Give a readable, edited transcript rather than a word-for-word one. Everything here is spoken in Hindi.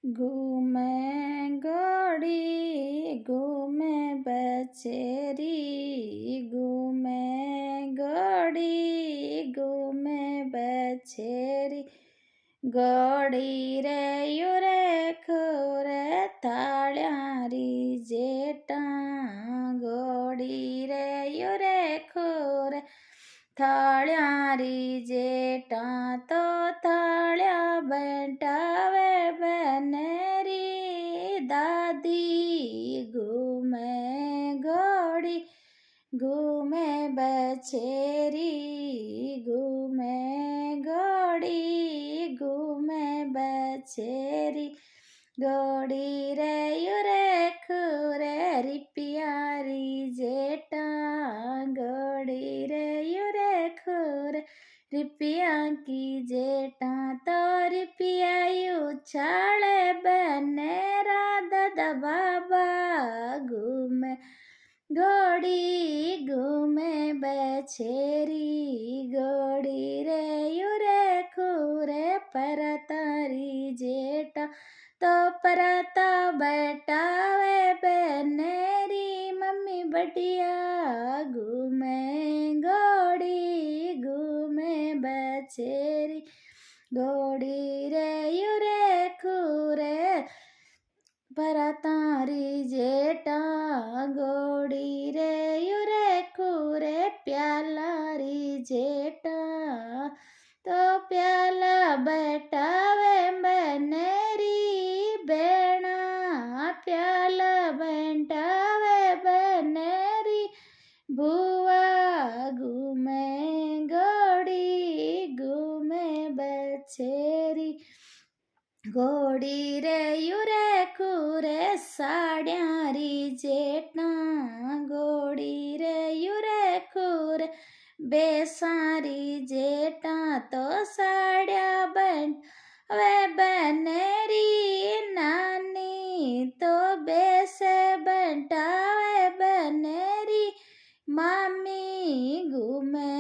घूमे घोड़ी घूमे बछेरी, घूमे घोड़ी घूमे बछेरी। घोड़ी रे युरे खुरे थाळ्यारी जेटा, घोड़ी रे युरे खुरे थाळ्यारी जेटा। तो थाळ्या बैठावे बनेरी दादी, घूमे घोड़ी घूमे बछेरी, घूमे घोड़ी घूमे बछेरी। घोड़ी रे युरे खुरे रिपियारी जेटा, घोड़ी रे युरे खुरे रिपिया की जेटा। तो रिपिया उछाले बनेरा दादा बाबा, घूमे घोड़ी घूमे बछेरी। घोड़ी रे युरे खुरे परतारी जेटा, तो परता बैठावे बनेरी मम्मी बढ़िया। घूमे घोड़ी घूमे बछेरी, घोड़ी रे युरे खुरे परतारी जेटा। घोड़ी रे युरे खुरे प्यालारी जेटा, तो प्याला बैठावे बनेरी बेणा। प्याला बैठावे बनेरी बुआ, घूमे घोड़ी घूमे बछेरी। घोड़ी रे युरे खुरे साड्यारी जेटा, घोड़ी रे युरे खुरे बेसारी जेटा। तो साड्या बन वे बनेरी नानी, तो बेसे बैठावे बनेरी मामी। घूमे